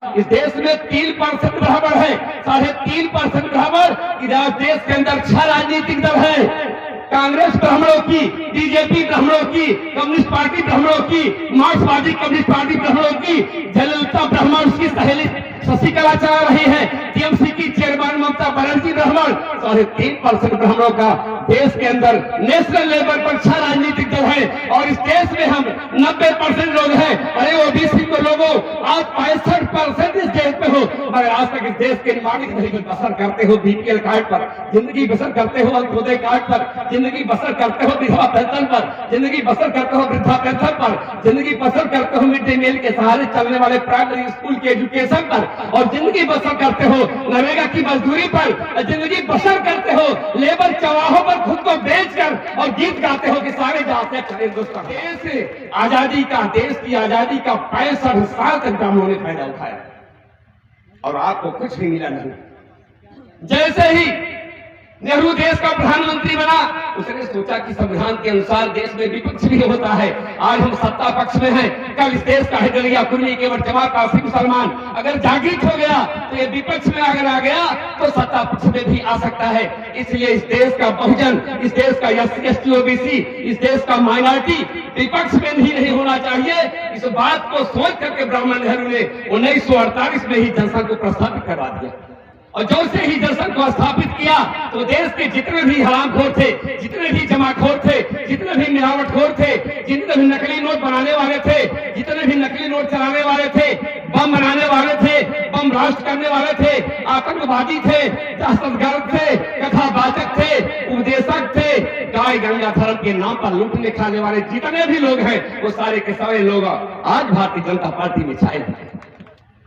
इस देश में 3% ब्राह्मण है, 3.5% ब्राह्मण। इधर देश के अंदर 6 राजनीतिक दल है, कांग्रेस ब्राह्मणों की, बीजेपी ब्राह्मणों की, कम्युनिस्ट पार्टी ब्राह्मणों की, मार्क्सवादी कम्युनिस्ट पार्टी ब्राह्मणों की, जयललिता ब्राह्मण, उसकी सहेली शशिकला चला रही है, टीएमसी की चेयरमैन ममता बनर्जी ब्राह्मण। 3.5% ब्राह्मणों का देश के अंदर नेशनल लेवल पर 6 राजनीतिक दल है और इस देश में हम 90% लोग हैं। अरे ओबीसी को लोगों, आप 65% इस देश में हो, मगर आज तक इस देश के नागरिक नहीं बसर करते हो बीपीएल कार्ड पर, जिंदगी बसर करते हो अंत्योदय कार्ड पर, जिंदगी बसर करते हो विधवा पेंशन पर, जिंदगी बसर करते हो वृद्धा पेंशन पर, जिंदगी बसर करते हो मिड डे मील के सहारे चलने वाले प्राइमरी स्कूल के एजुकेशन पर, और जिंदगी बसर करते हो नरेगा की मजदूरी पर, जिंदगी बसर करते हो लेबर चौराहों पर खुद को बेचकर और गीत गाते हो कि सारे जाते चले हिंदुस्तान। देश आजादी का, देश की आजादी का 65 साल तक ब्राह्मणों ने फायदा उठाया और आपको कुछ भी मिला नहीं। जैसे ही नेहरू देश का प्रधानमंत्री बना, उसने सोचा कि संविधान के अनुसार देश में विपक्ष भी होता है। आज हम सत्ता पक्ष में हैं, कल इस देश का हिजड़िया कुर्मी केवट जमात कासिम मुसलमान अगर जागृत हो गया तो ये विपक्ष में अगर आ गया तो सत्ता पक्ष में भी आ सकता है। इसलिए इस देश का बहुजन, इस देश का एससी ओबीसी, इस देश का माइनॉरिटी विपक्ष में भी नहीं होना चाहिए। इस बात को सोच करके ब्राह्मण नेहरू ने 1948 में ही जनसंघ को प्रस्तावित करवा दिया और जैसे ही जनसंघ को स्थापित किया तो देश के जितने भी हरामखोर थे, जितने भी जमाखोर थे, जितने भी मिलावटखोर थे, जितने भी नकली नोट बनाने वाले थे, जितने भी नकली नोट चलाने वाले थे, बम बनाने वाले थे, बम ब्लास्ट करने वाले थे, आतंकवादी थे, दहशतगर्द थे, कथावाचक थे, उपदेशक थे, गाय गंगा धर्म के नाम पर लूटने खाने वाले जितने भी लोग हैं वो सारे के सारे लोग आज भारतीय जनता पार्टी में छाए हैं।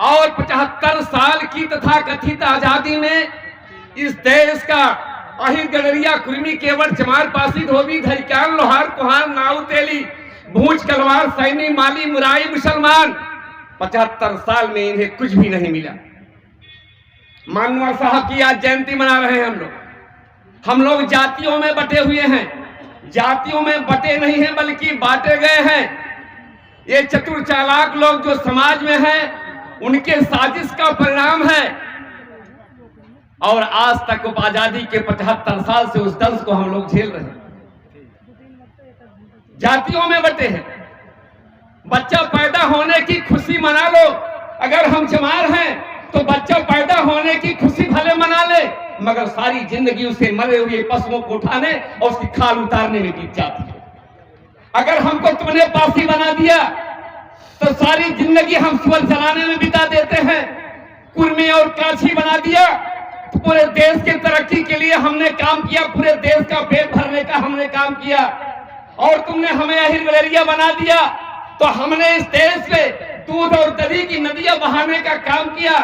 और 75 साल की तथाकथित आजादी में इस देश का अहिर गडरिया कुर्मी केवट चमार पासी धोबी धरिकान लोहार कुहार नाऊ तेली भूज कलवार सैनी माली मुराई मुसलमान 75 साल में इन्हें कुछ भी नहीं मिला। मानवर साहब की आज जयंती मना रहे हैं हम लोग जातियों में बटे हुए हैं, जातियों में बटे नहीं हैं बल्कि बांटे गए हैं। ये चतुर चालाक लोग जो समाज में हैं उनके साजिश का परिणाम है और आज तक आजादी के 75 साल से उस दंश को हम लोग झेल रहे हैं। जातियों में बटे हैं, बच्चा पैदा होने की खुशी मना लो, अगर हम चमार हैं तो बच्चा पैदा होने की खुशी भले मना ले, मगर सारी जिंदगी उसे मरे हुए पशुओं को उठाने और उसकी खाल उतारने में बीत जाती है। अगर हमको तुमने पासी बना दिया तो सारी जिंदगी हम सुअर चलाने में बिता देते हैं। कुर्मी और काछी बना दिया तो पूरे देश की तरक्की के लिए हमने काम किया, पूरे देश का पेट भरने का हमने काम किया। और तुमने हमें अहिर गडरिया बना दिया तो हमने इस देश में दूध और दही की नदियां बहाने का काम किया।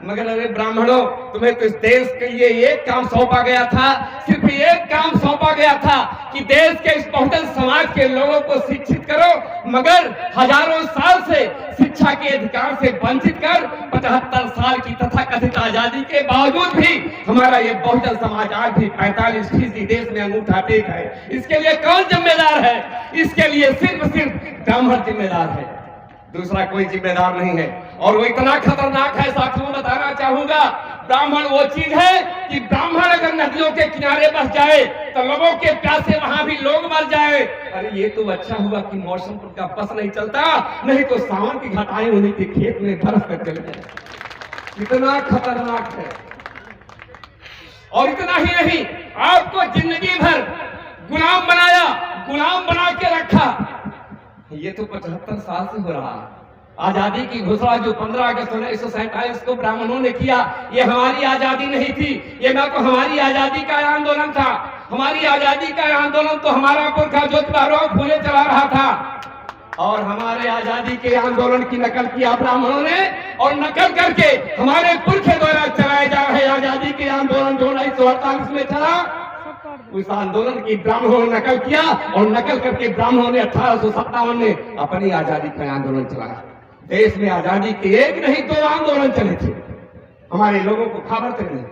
मगर अरे ब्राह्मणों, तुम्हें तो इस देश के लिए एक काम सौंपा गया था, सिर्फ एक काम सौंपा गया था कि देश के इस बहुजन समाज के लोगों को शिक्षित करो, मगर हजारों साल से शिक्षा के अधिकार से वंचित कर 75 साल की तथाकथित आजादी के बावजूद भी हमारा ये बहुजन समाज आज भी 45% देश में अंगूठा टेक है। इसके लिए कौन जिम्मेदार है? इसके लिए सिर्फ ब्राह्मण जिम्मेदार है, दूसरा कोई जिम्मेदार नहीं है। और वो इतना खतरनाक है साथियों, बताना चाहूंगा, ब्राह्मण वो चीज है कि ब्राह्मण अगर नदियों के किनारे बस जाए तो लोगों के प्यासे वहां भी लोग मर जाए। अरे ये तो अच्छा हुआ कि मौसम का पस नहीं चलता, नहीं तो सावन की घटाएं उन्हीं के खेत में बरस कर चले जाए। इतना खतरनाक है। और इतना ही नहीं, आपको जिंदगी भर गुलाम बनाया, गुलाम बना के रखा। ये तो 75 साल से हो रहा है। आजादी की घोषणा जो 15 अगस्त 1947 को ब्राह्मणों ने किया, ये हमारी आजादी नहीं थी, ये ना तो हमारी आजादी का आंदोलन था। हमारी आजादी का आंदोलन तो हमारा पुरखा ज्योतिबा फूले चला रहा था और हमारे आजादी के आंदोलन की नकल किया ब्राह्मणों ने और नकल करके हमारे पुरखे द्वारा चलाए जा रहे आजादी के आंदोलन जो 1948 में चला, उस आंदोलन की ब्राह्मणों ने नकल किया और नकल करके ब्राह्मणों ने 1857 में अपनी आजादी का आंदोलन चलाया। देश में आजादी के एक नहीं 2 आंदोलन चले थे, हमारे लोगों को खबर तक नहीं।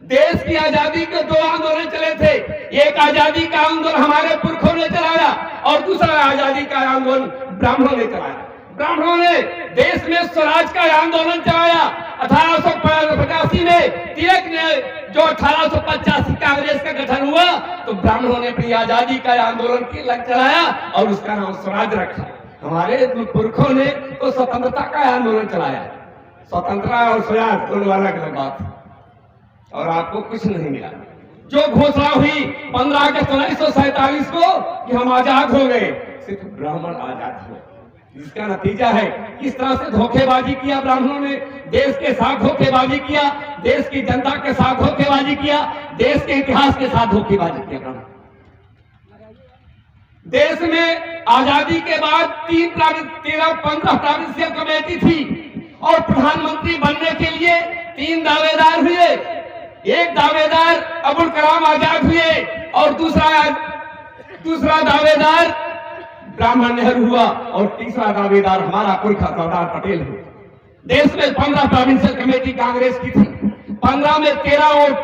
देश की आजादी के 2 आंदोलन चले थे, एक आजादी का आंदोलन हमारे पुरखों ने चलाया और दूसरा आजादी का आंदोलन ब्राह्मणों ने चलाया। ब्राह्मणों ने देश में स्वराज का आंदोलन चलाया। 1885 में तिलक ने जो 1885 कांग्रेस का गठन हुआ तो ब्राह्मणों ने अपनी आजादी का आंदोलन चलाया और उसका नाम स्वराज रखा। हमारे पुरखों ने तो स्वतंत्रता का आंदोलन चलाया। स्वतंत्रता और स्वराज दोनों अलग अलग बात है और आपको कुछ नहीं मिला। जो घोषणा हुई 15 अगस्त 1947 को कि हम आजाद हो गए, सिर्फ ब्राह्मण आजाद हुए। इसका नतीजा है किस तरह से धोखेबाजी किया ब्राह्मणों ने, देश के साथ धोखेबाजी किया, देश की जनता के साथ धोखेबाजी किया, देश के इतिहास के साथ धोखेबाजी किया ब्राह्मण। देश में आजादी के बाद 15 प्राविंशियल कमेटी थी और प्रधानमंत्री बनने के लिए 3 दावेदार हुए। एक दावेदार अबुल कलाम आजाद हुए और दूसरा दावेदार ब्राह्मण नेहरू हुआ और तीसरा दावेदार हमारा पुरखा सरदार पटेल हुआ। देश में 15 प्रोविंशियल कमेटी कांग्रेस की थी, 15 में 13 वोट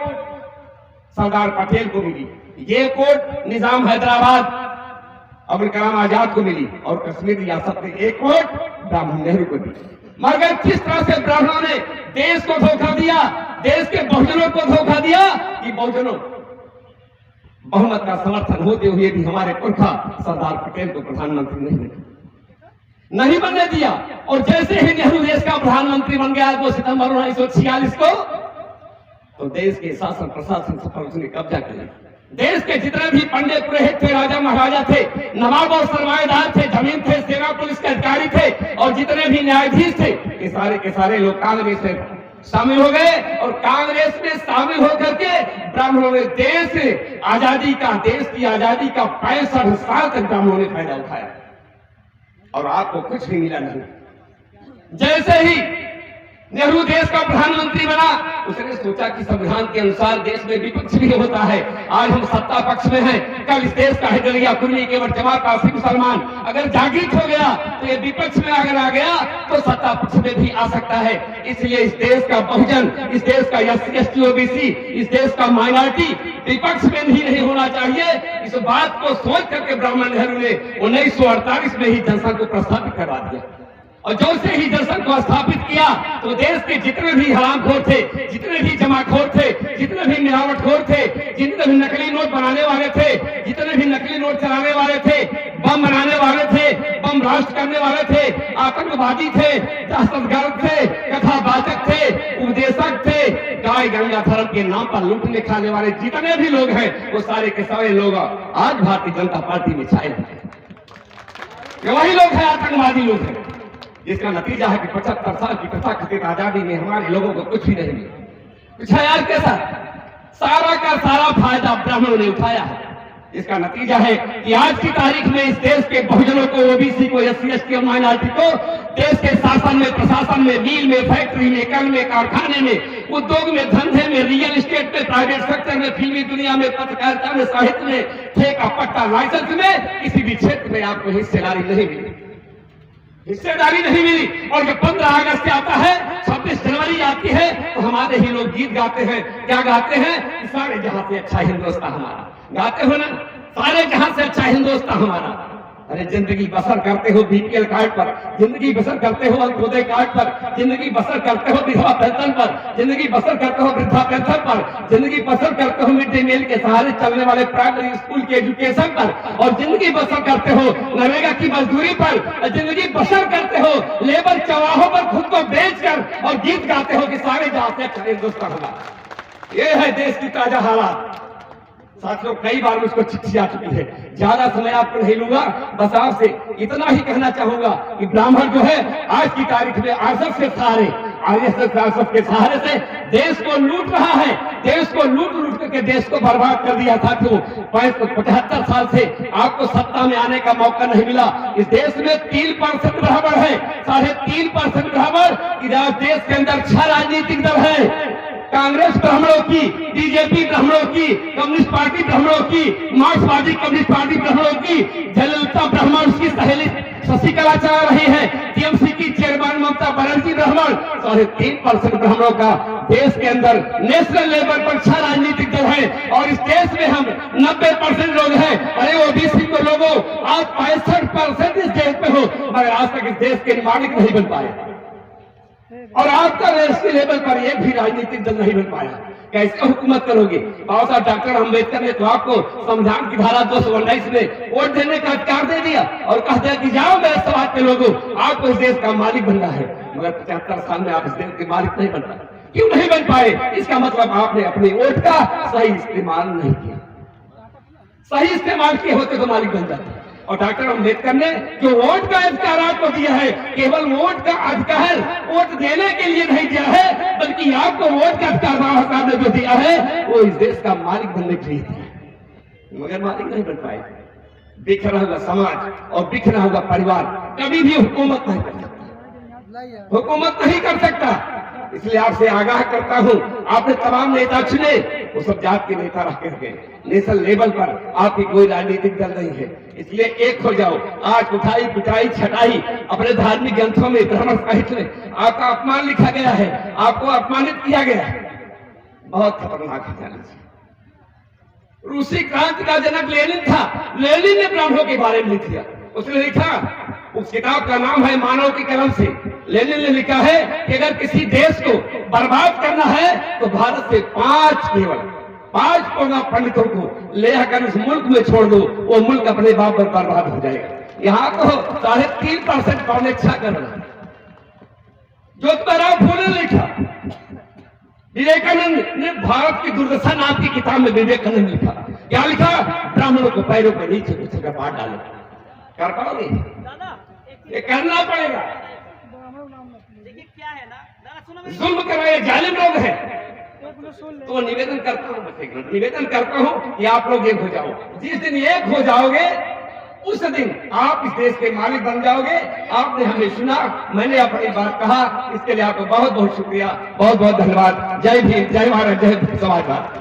सरदार पटेल को मिली। ये वोट निजाम हैदराबाद अबुल कलाम आजाद को मिली और कश्मीर रियासत में 1 वोट ब्राह्मण नेहरू को मिली। मगर किस तरह से ब्राह्मणों ने देश को धोखा दिया, देश के बहुजनों को धोखा दिया कि बहुजनों बहुमत का समर्थन होते हुए भी हमारे पुरखा सरदार पटेल को प्रधानमंत्री नहीं बनने दिया। और जैसे ही नेहरू देश का प्रधानमंत्री बन गया 2 सितंबर 1946 को, तो देश के शासन प्रशासन पर उसने कब्जा कर लिया। देश के जितने भी पंडित पुरोहित थे, राजा महाराजा थे, नवाब और सरमाएदार थे, जमीन थे, सेना पुलिस के अधिकारी थे और जितने भी न्यायाधीश थे, ये सारे लोग कांग्रेस में शामिल हो गए। और कांग्रेस में शामिल होकर के ब्राह्मणों ने देश की आजादी का 65 साल तक ब्राह्मणों ने फायदा उठाया और आपको कुछ भी मिला नहीं। जैसे ही नेहरू देश का प्रधानमंत्री बना, उसने सोचा कि संविधान के अनुसार देश में विपक्ष भी होता है। आज हम सत्ता पक्ष में हैं, कल इस देश का हैदरिया कुर्मी केवट जमात कासिम सलमान अगर जागृत हो गया तो ये विपक्ष में अगर आ गया तो सत्ता पक्ष में भी आ सकता है। इसलिए इस देश का बहुजन, इस देश का SC OBC, इस देश का माइनॉरिटी विपक्ष में नहीं होना चाहिए। इस बात को सोच करके ब्राह्मण नेहरू ने 1948 में ही जनसंघ को प्रस्थापित करवा दिया। और जो से ही जनसंघ को स्थापित किया तो देश के जितने भी हरामखोर थे, जितने भी जमाखोर थे, जितने भी मिलावटखोर थे, जितने भी नकली नोट बनाने वाले थे, जितने भी नकली नोट चलाने वाले थे, बम बनाने वाले थे, बम राष्ट्र करने वाले थे, आतंकवादी थे, दहशतगर्द थे, कथावाचक थे, उपदेशक थे, गाय गंगा धर्म के नाम पर लूटने खाने वाले जितने भी लोग हैं वो सारे के सारे लोग आज भारतीय जनता पार्टी में छाए हुए हैं। वही लोग हैं, आतंकवादी लोग हैं, जिसका नतीजा है कि 75 साल की तथाकथित आजादी में हमारे लोगों को कुछ भी नहीं मिला। कुछ है यार कैसा? सारा का सारा फायदा ब्राह्मणों ने उठाया है। इसका नतीजा है कि आज की तारीख में इस देश के बहुजनों को, OBC को, SC ST और माइनॉरिटी को देश के शासन में, प्रशासन में, मिल में, फैक्ट्री में, कल में, कारखाने में, उद्योग में, धंधे में, रियल एस्टेट में, प्राइवेट सेक्टर में, फिल्मी दुनिया में, पत्रकारिता में, साहित्य में, ठेका पट्टा लाइसेंस में, किसी भी क्षेत्र में आपको हिस्सेदारी नहीं मिली। और जब 15 अगस्त आता है, 26 जनवरी आती है तो हमारे ही लोग गीत गाते हैं। क्या गाते हैं? सारे जहां से अच्छा हिंदुस्तान हमारा। गाते हो ना, सारे जहां से अच्छा हिंदुस्तान हमारा। अरे जिंदगी बसर करते हो BPL कार्ड पर, जिंदगी बसर करते हो अंत्योदय कार्ड पर, जिंदगी बसर करते हो विधवा पेंशन पर, जिंदगी बसर करते हो वृद्धा पेंशन पर, जिंदगी बसर करते हो मिड डे मील के सहारे चलने वाले प्राइमरी स्कूल के एजुकेशन पर, और जिंदगी बसर करते हो नरेगा की मजदूरी पर, जिंदगी बसर करते हो लेबर चौराहों पर खुद को बेचकर, और गीत गाते हो कि सारे जहां से अच्छा हिंदुस्तान हमारा। ये है देश की ताजा हालात। साथियों, कई बार मुझको चिट्ठी आ चुकी है, ज्यादा समय आपको नहीं लूंगा, बस आपसे इतना ही कहना चाहूंगा कि ब्राह्मण जो है आज की तारीख में RSS के सहारे से देश को लूट रहा है, देश को लूट करके देश को बर्बाद कर दिया। साथियों, 75 साल से आपको सत्ता में आने का मौका नहीं मिला। इस देश में 3% बराबर है, 3.5% बराबर। इधर देश के अंदर 6 राजनीतिक दल है। कांग्रेस ब्राह्मणों की, BJP ब्राह्मणों की, कम्युनिस्ट पार्टी ब्राह्मणों की, मार्क्सवादी कम्युनिस्ट पार्टी ब्राह्मणों की, जयललिता ब्राह्मण, उसकी सहेली शशिकला चला रही है, TMC की चेयरमैन ममता बनर्जी ब्राह्मण। 3.5% ब्राह्मणों का देश के अंदर नेशनल लेवल पर 6 राजनीतिक दल है और इस देश में हम 90% लोग हैं। अरे ओबीसी को लोगों, आप 65% इस देश में हो, मगर आज तक इस देश के मालिक नहीं बन पाए और आपका राष्ट्रीय लेवल पर एक भी राजनीतिक दल नहीं बन पाया। कैसे हुकूमत करोगे? बाबा साहब डॉक्टर अम्बेडकर ने तो आपको संविधान की धारा 219 में वोट देने का अधिकार दे दिया और कह दिया कि जाओ मेरे समाज के लोगों, आपको इस देश का मालिक बनना है। मगर 75 साल में आप इस देश के मालिक नहीं बन पाए। क्यों नहीं बन पाए? इसका मतलब आपने अपनी वोट का सही इस्तेमाल नहीं किया। सही इस्तेमाल किए होते तो मालिक बन जाते। और डॉक्टर अम्बेडकर ने जो वोट का अधिकार आपको दिया है, केवल वोट का अधिकार वोट देने के लिए नहीं दिया है, बल्कि आपको वोट का अधिकार बाबा साहब ने जो दिया है वो इस देश का मालिक बनने के लिए दिया है। मगर मालिक नहीं बन पाए। बिखरा होगा समाज और बिखरा होगा परिवार, कभी भी हुकूमत नहीं कर सकता, हुकूमत नहीं कर सकता। इसलिए आपसे आगाह करता हूं, आपने तमाम नेता चुने, वो सब जात के नेता रखे गए। नेशनल लेवल पर आपकी कोई राजनीतिक दल नहीं है, इसलिए एक हो जाओ। आज उठाई पिटाई छटाई अपने धार्मिक ग्रंथों में, ब्राह्मण साहित्य में आपका अपमान लिखा गया है, आपको अपमानित किया गया है। बहुत खतरनाक है जाना चाहिए। रूसी क्रांति का जनक लेनिन था, लेनिन ने ब्राह्मणों के बारे में लिख दिया। उसने लिखा, उस किताब का नाम है मानव की कलम से। लेनिन ने लिखा है कि अगर किसी देश को बर्बाद करना है तो भारत से केवल 5 पौना पंडितों को ले आकर उस मुल्क में छोड़ दो, वो मुल्क अपने बाप पर बर्बाद हो जाएगा। यहाँ तो 3.5% कौन इच्छा कर रहा है। ज्योतिबा फूले ने लिखा, विवेकानंद ने भारत की दुर्दशा नाम की किताब में विवेकानंद लिखा, क्या लिखा? ब्राह्मणों को पैरों पर नीचे नीचे का बांट डालो। कर पाओगे? ये करना पड़ेगा। जुल्म कराए जालिम लोग हैं। तो निवेदन करता हूँ, निवेदन करता हूँ कि आप लोग एक हो जाओ। जिस दिन एक हो जाओगे उस दिन आप इस देश के मालिक बन जाओगे। आपने हमें सुना, मैंने अपनी बात कहा, इसके लिए आपको बहुत बहुत शुक्रिया, बहुत बहुत धन्यवाद। जय भीम, जय भारत, जय समाजवाद।